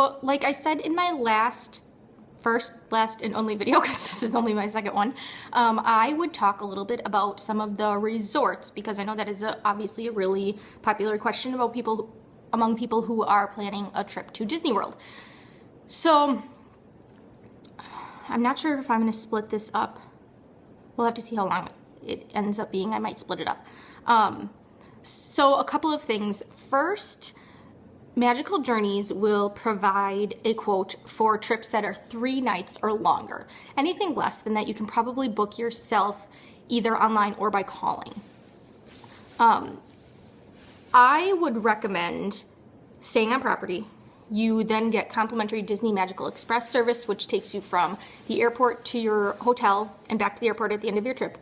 So like I said in my last and only video, because this is only my second one, I would talk a little bit about some of the resorts, because I know that is obviously a really popular question about among people who are planning a trip to Disney World. So I'm not sure if I'm going to split this up. We'll have to see how long it ends up being. I might split it up. So a couple of things. First, Magical Journeys will provide a quote for trips that are 3 nights or longer. Anything less than that, you can probably book yourself either online or by calling. I would recommend staying on property. You then get complimentary Disney Magical Express service, which takes you from the airport to your hotel and back to the airport at the end of your trip.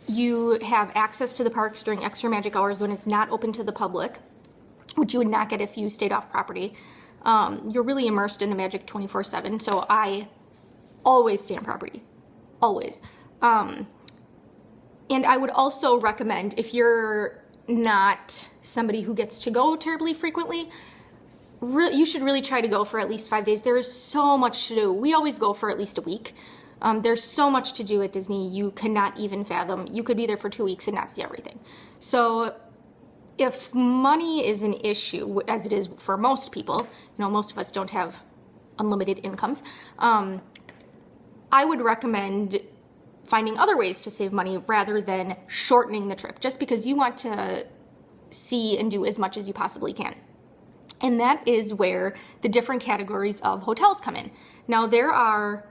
You have access to the parks during extra magic hours when it's not open to the public, which you would not get if you stayed off property. You're really immersed in the magic 24/7, so I always stay on property, always. And I would also recommend, if you're not somebody who gets to go terribly frequently, you should really try to go for at least 5 days. There is so much to do. We always go for at least a week. There's so much to do at Disney you cannot even fathom. You could be there for 2 weeks and not see everything. So if money is an issue, as it is for most people, most of us don't have unlimited incomes, I would recommend finding other ways to save money rather than shortening the trip, just because you want to see and do as much as you possibly can. And that is where the different categories of hotels come in. Now there are,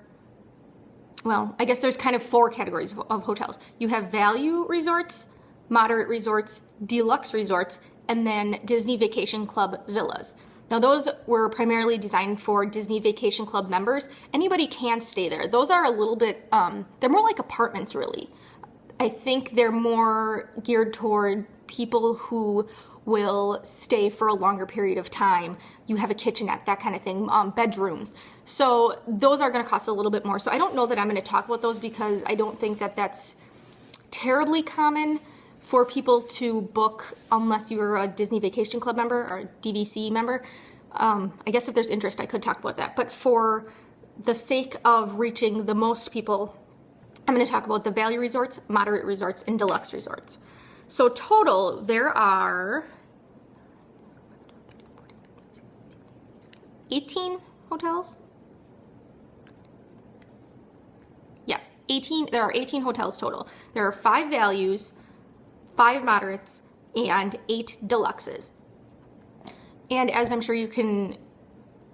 I guess there's kind of 4 categories of hotels. You have value resorts, moderate resorts, deluxe resorts, and then Disney Vacation Club villas. Now those were primarily designed for Disney Vacation Club members. Anybody can stay there. Those are a little bit, they're more like apartments really. I think they're more geared toward people who will stay for a longer period of time. You have a kitchenette, that kind of thing, bedrooms. So those are gonna cost a little bit more. So I don't know that I'm gonna talk about those, because I don't think that that's terribly common for people to book unless you're a Disney Vacation Club member or a DVC member. I guess if there's interest, I could talk about that. But for the sake of reaching the most people, I'm going to talk about the value resorts, moderate resorts, and deluxe resorts. So total, there are 18 hotels. Yes, there are 18 hotels total. There are 5 values, 5 moderates, and 8 deluxes. And as I'm sure you can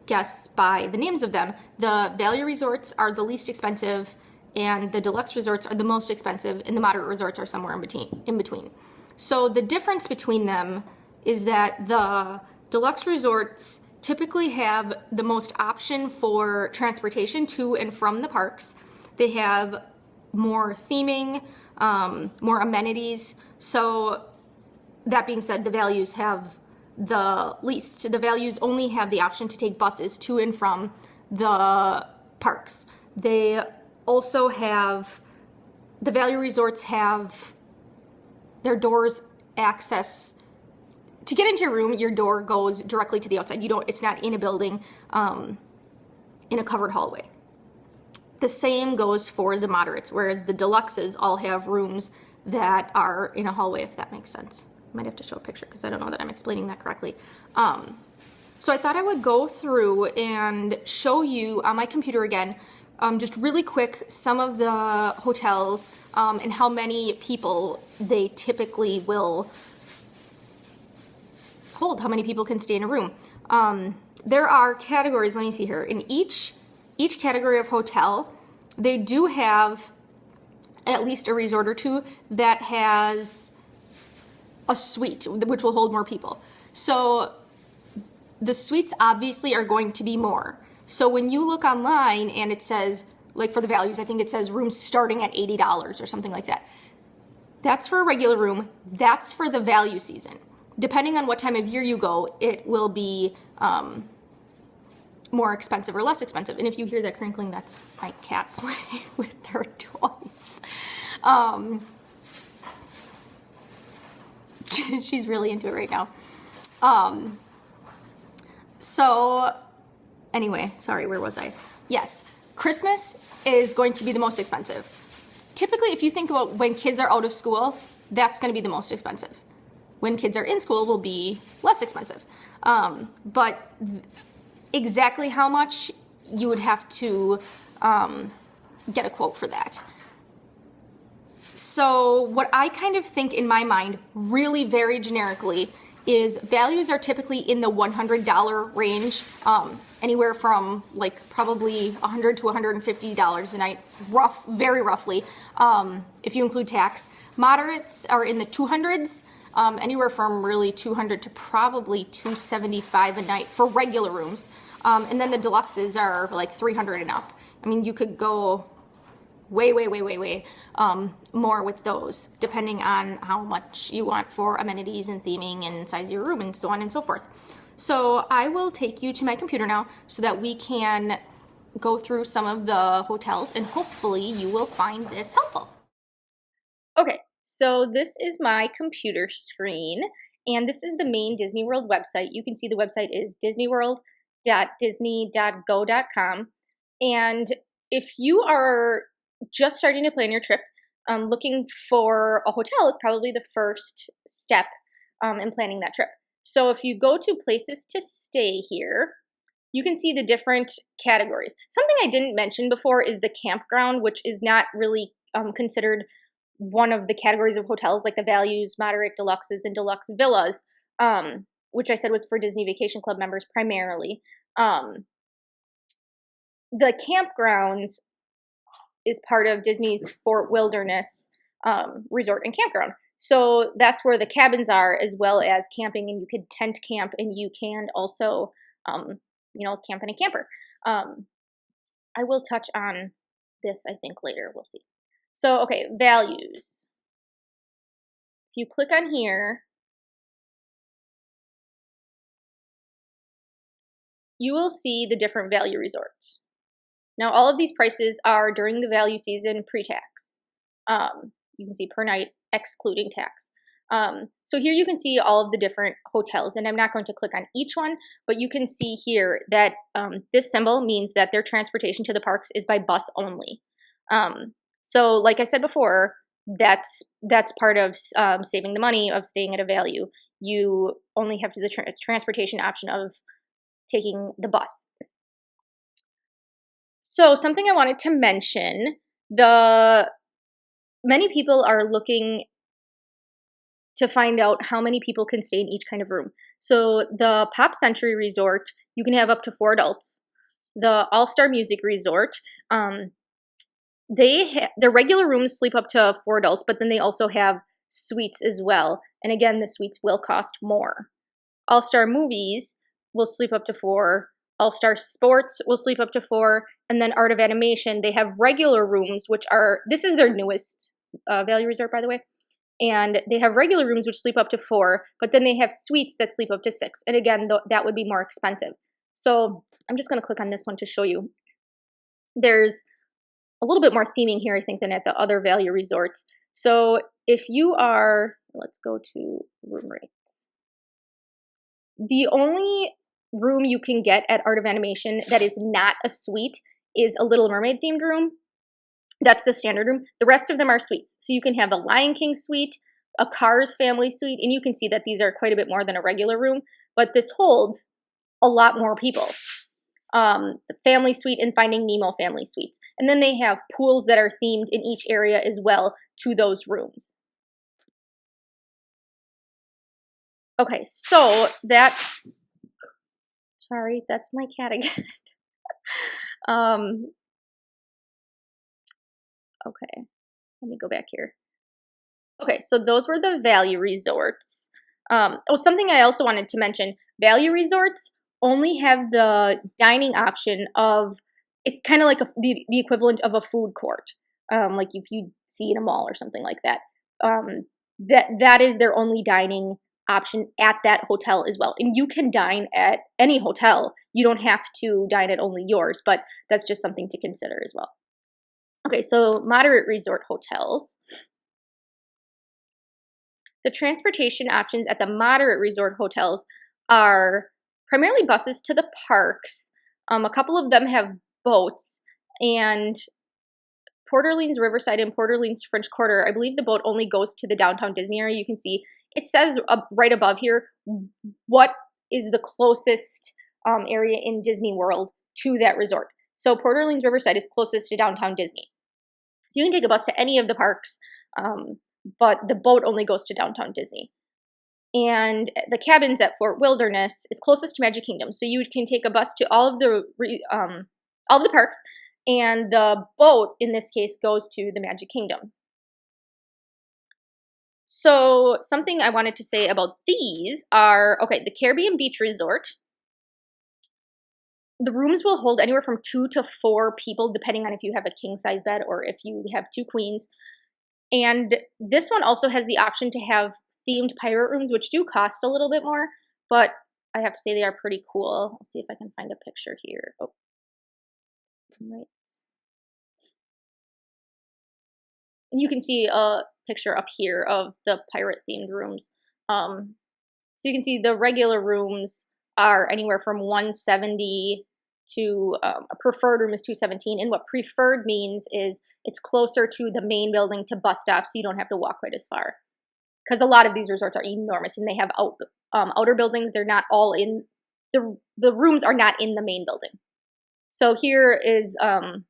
guess by the names of them, the value resorts are the least expensive, and the deluxe resorts are the most expensive, and the moderate resorts are somewhere in between. So the difference between them is that the deluxe resorts typically have the most option for transportation to and from the parks. They have more theming, more amenities. So that being said, the values have the least. The values only have the option to take buses to and from the parks. They also have, the value resorts have their doors access. To get into your room, your door goes directly to the outside. It's not in a building, in a covered hallway. The same goes for the moderates, whereas the deluxes all have rooms that are in a hallway, if that makes sense. I might have to show a picture because I don't know that I'm explaining that correctly. So I thought I would go through and show you on my computer again, just really quick, some of the hotels and how many people they typically will hold, how many people can stay in a room. There are categories, let me see here. In each category of hotel, they do have at least a resort or two that has a suite, which will hold more people. So the suites obviously are going to be more. So when you look online and it says, like for the values, I think it says rooms starting at $80 or something like that. That's for a regular room. That's for the value season. Depending on what time of year you go, it will be more expensive or less expensive. And if you hear that crinkling, that's my cat playing with their toys. She's really into it right now. So anyway, sorry, where was I? Yes, Christmas is going to be the most expensive. Typically, if you think about when kids are out of school, that's going to be the most expensive. When kids are in school will be less expensive. But exactly how much, you would have to get a quote for that. So what I kind of think in my mind, really very generically, is values are typically in the $100 range, anywhere from like probably $100 to $150 a night, very roughly, if you include tax. Moderates are in the 200s, anywhere from really 200 to probably 275 a night for regular rooms. And then the deluxes are like 300 and up. I mean, you could go way more with those, depending on how much you want for amenities and theming and size of your room and so on and so forth. So I will take you to my computer now so that we can go through some of the hotels, and hopefully you will find this helpful. Okay, so this is my computer screen, and this is the main Disney World website. You can see the website is disneyworld.disney.go.com, and if you are just starting to plan your trip, looking for a hotel is probably the first step in planning that trip. So if you go to places to stay here, you can see the different categories. Something I didn't mention before is the campground, which is not really considered one of the categories of hotels, like the values, moderate, deluxes, and deluxe villas, which I said was for Disney Vacation Club members primarily. The campgrounds is part of Disney's Fort Wilderness Resort and Campground. So that's where the cabins are, as well as camping, and you could tent camp, and you can also, camp in a camper. I will touch on this, I think, later. We'll see. So, okay, values. If you click on here, you will see the different value resorts. Now, all of these prices are during the value season pre-tax. You can see per night, excluding tax. So here you can see all of the different hotels, and I'm not going to click on each one, but you can see here that this symbol means that their transportation to the parks is by bus only. So like I said before, that's part of saving the money of staying at a value. You only have the transportation option of taking the bus. So something I wanted to mention, many people are looking to find out how many people can stay in each kind of room. So the Pop Century Resort, you can have up to 4 adults. The All-Star Music Resort, their regular rooms sleep up to 4 adults, but then they also have suites as well. And again, the suites will cost more. All-Star Movies will sleep up to 4. All-Star Sports will sleep up to 4. And then Art of Animation, they have regular rooms, this is their newest value resort, by the way. And they have regular rooms which sleep up to 4, but then they have suites that sleep up to 6. And again, that would be more expensive. So I'm just going to click on this one to show you. There's a little bit more theming here, I think, than at the other value resorts. So if you are, let's go to room rates. The only room you can get at Art of Animation that is not a suite is a Little Mermaid themed room. That's the standard room. The rest of them are suites. So you can have the Lion King suite, a Cars family suite, and you can see that these are quite a bit more than a regular room, but this holds a lot more people. The family suite and Finding Nemo family suites. And then they have pools that are themed in each area as well to those rooms. Okay, so sorry, that's my cat again. Okay, let me go back here. Okay, so those were the value resorts. Something I also wanted to mention, value resorts only have the dining option of, it's kind of like the equivalent of a food court, like if you see in a mall or something like that. That is their only dining option at that hotel as well. And you can dine at any hotel. You don't have to dine at only yours, but that's just something to consider as well. Okay, so moderate resort hotels. The transportation options at the moderate resort hotels are primarily buses to the parks. A couple of them have boats, and Port Orleans Riverside and Port Orleans French Quarter, I believe the boat only goes to the downtown Disney area. You can see it says right above here what is the closest area in Disney World to that resort. So Port Orleans Riverside is closest to downtown Disney. So you can take a bus to any of the parks, but the boat only goes to downtown Disney. And the cabins at Fort Wilderness is closest to Magic Kingdom. So you can take a bus to all of the parks, and the boat in this case goes to the Magic Kingdom. So something I wanted to say about these are, okay, the Caribbean Beach Resort. The rooms will hold anywhere from 2 to 4 people, depending on if you have a king size bed or if you have 2 queens. And this one also has the option to have themed pirate rooms, which do cost a little bit more, but I have to say they are pretty cool. Let's see if I can find a picture here. Oh, right. And you can see a picture up here of the pirate themed rooms. So you can see the regular rooms are anywhere from $170 to a preferred room is $217. And what preferred means is it's closer to the main building to bus stops, so you don't have to walk quite as far. Because a lot of these resorts are enormous and they have outer buildings. They're not all in the rooms are not in the main building. So here is the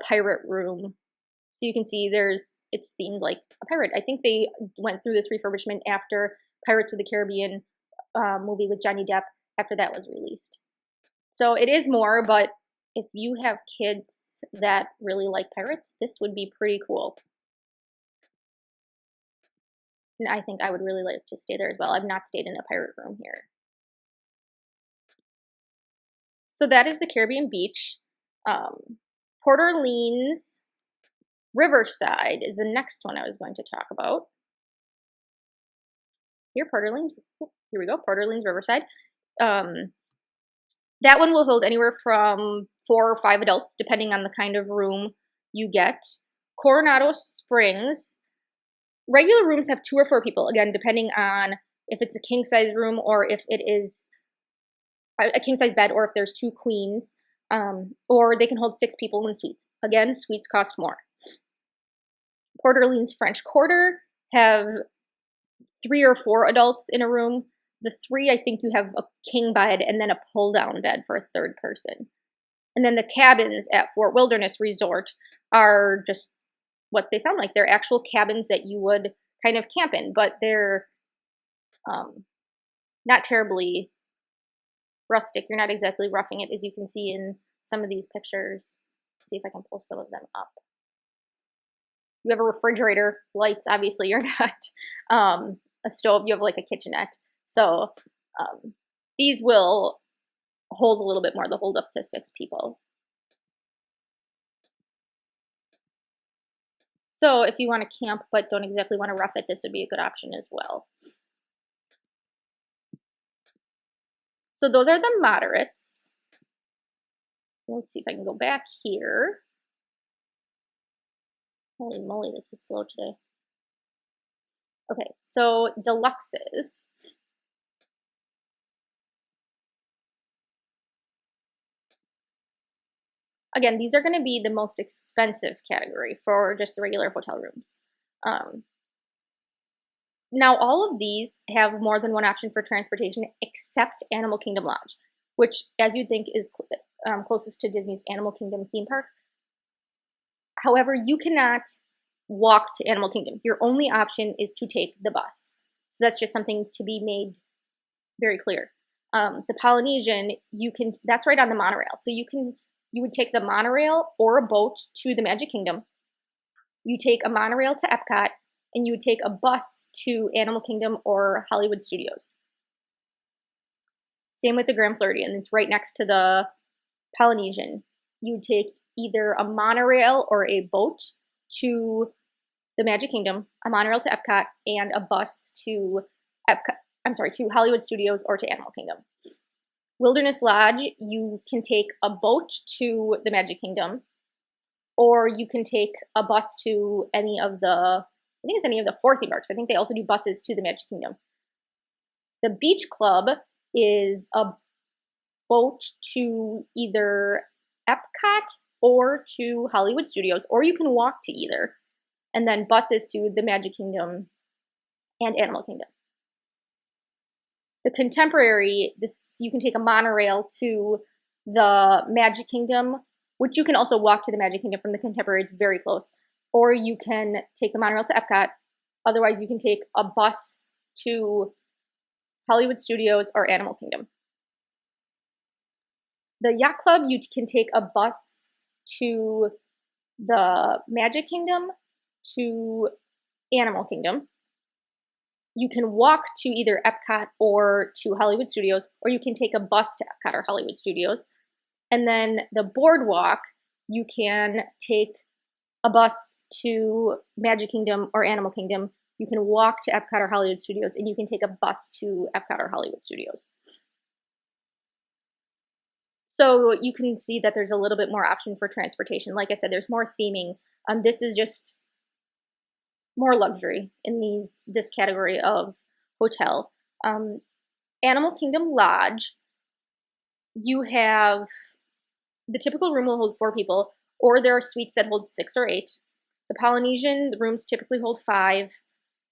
pirate room. So you can see it's themed like a pirate. I think they went through this refurbishment after Pirates of the Caribbean movie with Johnny Depp, after that was released. So it is more, but if you have kids that really like pirates, this would be pretty cool. And I think I would really like to stay there as well. I've not stayed in a pirate room here. So that is the Caribbean Beach. Port Orleans Riverside is the next one I was going to talk about. Here, here we go, Port Orleans Riverside. That one will hold anywhere from 4 or 5 adults, depending on the kind of room you get. Coronado Springs. Regular rooms have 2 or 4 people, again, depending on if it's a king-size room or if it is a king-size bed or if there's 2 queens, or they can hold 6 people in suites. Again, suites cost more. Port Orleans French Quarter have 3 or 4 adults in a room. The 3, I think you have a king bed and then a pull-down bed for a 3rd person. And then the cabins at Fort Wilderness Resort are just what they sound like. They're actual cabins that you would kind of camp in, but they're not terribly rustic. You're not exactly roughing it, as you can see in some of these pictures. Let's see if I can pull some of them up. You have a refrigerator, lights, obviously you're not. A stove, you have like a kitchenette. So these will hold a little bit more. They'll hold up to 6 people. So if you want to camp but don't exactly want to rough it, this would be a good option as well. So those are the moderates. Let's see if I can go back here. Holy moly, this is slow today. Okay, so deluxes. Again, these are going to be the most expensive category for just the regular hotel rooms. Now, all of these have more than one option for transportation except Animal Kingdom Lodge, which, as you'd think, is closest to Disney's Animal Kingdom theme park. However, you cannot walk to Animal Kingdom. Your only option is to take the bus. So that's just something to be made very clear. The Polynesian, that's right on the monorail. So you would take the monorail or a boat to the Magic Kingdom. You take a monorail to Epcot, and you would take a bus to Animal Kingdom or Hollywood Studios. Same with the Grand Floridian. It's right next to the Polynesian. You would take either a monorail or a boat to the Magic Kingdom, a monorail to Epcot, and a bus to to Hollywood Studios or to Animal Kingdom. Wilderness Lodge, you can take a boat to the Magic Kingdom, or you can take a bus to any of the 4 theme parks. I think they also do buses to the Magic Kingdom. The Beach Club is a boat to either Epcot or to Hollywood Studios, or you can walk to either, and then buses to the Magic Kingdom and Animal Kingdom. The Contemporary, you can take a monorail to the Magic Kingdom, which you can also walk to the Magic Kingdom from the Contemporary. It's very close. Or you can take the monorail to Epcot. Otherwise, you can take a bus to Hollywood Studios or Animal Kingdom. The Yacht Club, you can take a bus to the Magic Kingdom, to Animal Kingdom. You can walk to either Epcot or to Hollywood Studios, or you can take a bus to Epcot or Hollywood Studios. And then the boardwalk, you can take a bus to Magic Kingdom or Animal Kingdom. You can walk to Epcot or Hollywood Studios, and you can take a bus to Epcot or Hollywood Studios. So you can see that there's a little bit more option for transportation. Like I said, there's more theming. This is just more luxury in this category of hotel. Animal Kingdom Lodge, you have the typical room will hold 4 people, or there are suites that hold 6 or 8. The Polynesian, the rooms typically hold 5.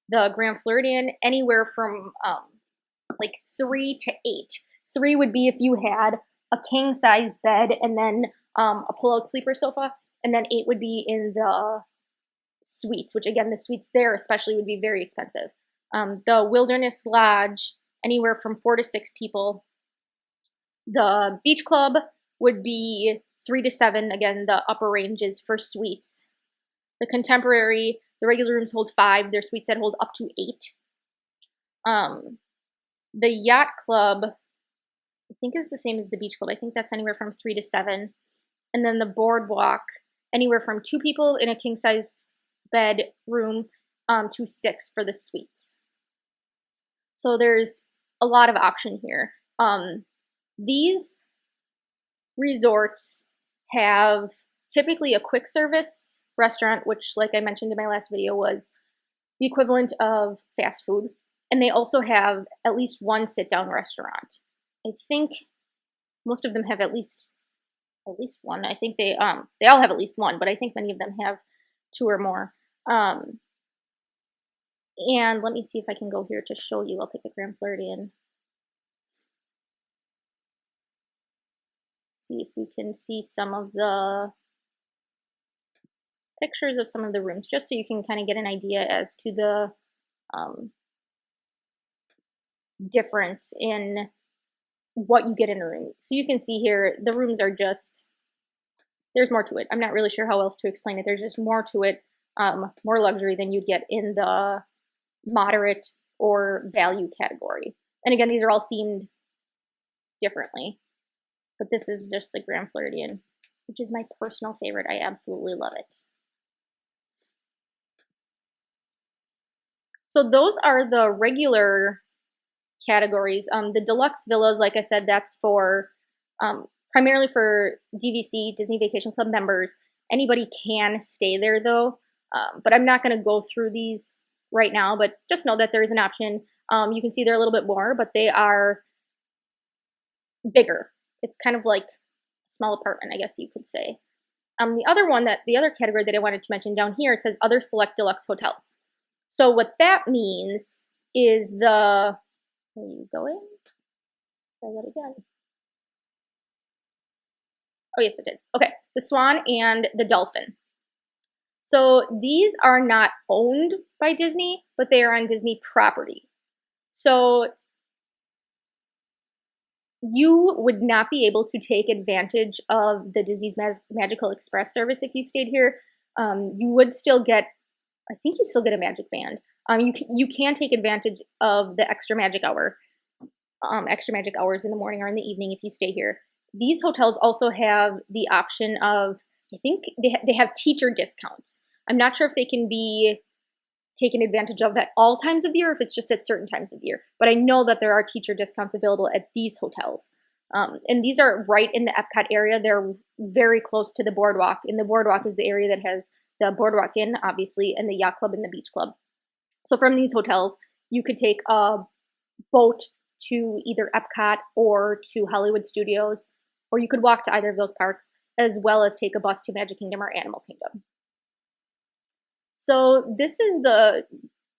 The Grand Floridian, anywhere from like 3 to 8. 3 would be if you had a king size bed and then a pull-out sleeper sofa, and then 8 would be in the suites, which again, the suites there especially would be very expensive. The Wilderness Lodge, anywhere from 4 to 6 people. The Beach Club would be 3 to 7, again, the upper ranges for suites. The Contemporary, the regular rooms hold 5, their suites that hold up to 8. The Yacht Club, I think is the same as the Beach Club. I think that's anywhere from 3 to 7. And then the Boardwalk, anywhere from 2 people in a king size bed room to 6 for the suites. So there's a lot of option here. These resorts have typically a quick service restaurant, which, like I mentioned in my last video, was the equivalent of fast food. And they also have at least one sit-down restaurant. I think most of them have at least one. I think they all have at least one, but I think many of them have 2 or more. And let me see if I can go here to show you. I'll pick a Grand Floridian. See if we can see some of the pictures of some of the rooms, just so you can kind of get an idea as to the difference in what you get in a room. So you can see here, the rooms are just, there's more to it. I'm not really sure how else to explain it. There's just more to it, more luxury than you'd get in the moderate or value category. And again, these are all themed differently. But this is just the Grand Floridian, which is my personal favorite. I absolutely love it. So those are the regular categories. The deluxe villas, like I said, that's for primarily for DVC, Disney Vacation Club members. Anybody can stay there though, but I'm not going to go through these right now, but just know that there is an option. You can see they're a little bit more, but they are bigger. It's kind of like a small apartment, I guess you could say. The other category that I wanted to mention down here, it says other select deluxe hotels. So what that means is are you going? Try that again. Oh, yes, it did. Okay, the Swan and the Dolphin. So these are not owned by Disney, but they are on Disney property. So you would not be able to take advantage of the Disney's Magical Express service if you stayed here. You would still get, I think you still get a Magic Band. You can take advantage of the extra magic hours in the morning or in the evening if you stay here. These hotels also have the option of, I think they have teacher discounts. I'm not sure if they can be taken advantage of at all times of the year, if it's just at certain times of the year. But I know that there are teacher discounts available at these hotels. And these are right in the Epcot area. They're very close to the boardwalk. And the boardwalk is the area that has the Boardwalk Inn, obviously, and the Yacht Club and the Beach Club. So from these hotels, you could take a boat to either Epcot or to Hollywood Studios, or you could walk to either of those parks, as well as take a bus to Magic Kingdom or Animal Kingdom. So this is the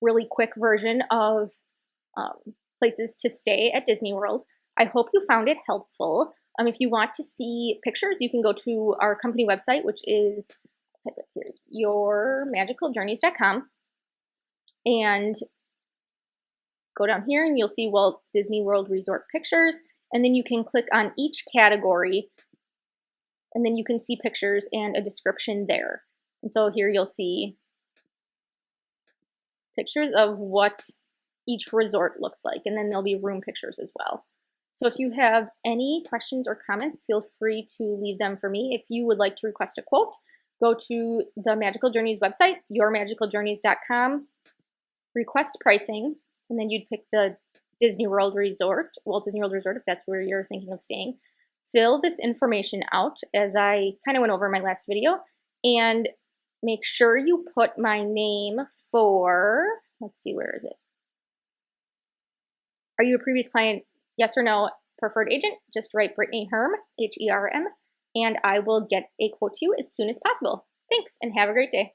really quick version of places to stay at Disney World. I hope you found it helpful. If you want to see pictures, you can go to our company website, which is, type it here, yourmagicaljourneys.com, and go down here and you'll see Walt Disney World Resort pictures, and then you can click on each category, and then you can see pictures and a description there. And so here you'll see pictures of what each resort looks like, and then there'll be room pictures as well. So if you have any questions or comments, feel free to leave them for me. If you would like to request a quote, go to the Magical Journeys website, yourmagicaljourneys.com, request pricing, and then you'd pick the Disney World Resort, Walt Disney World Resort, if that's where you're thinking of staying. Fill this information out as I kind of went over in my last video, and make sure you put my name for, let's see, where is it? Are you a previous client? Yes or no, preferred agent? Just write Brittany Herm, H-E-R-M, and I will get a quote to you as soon as possible. Thanks, and have a great day.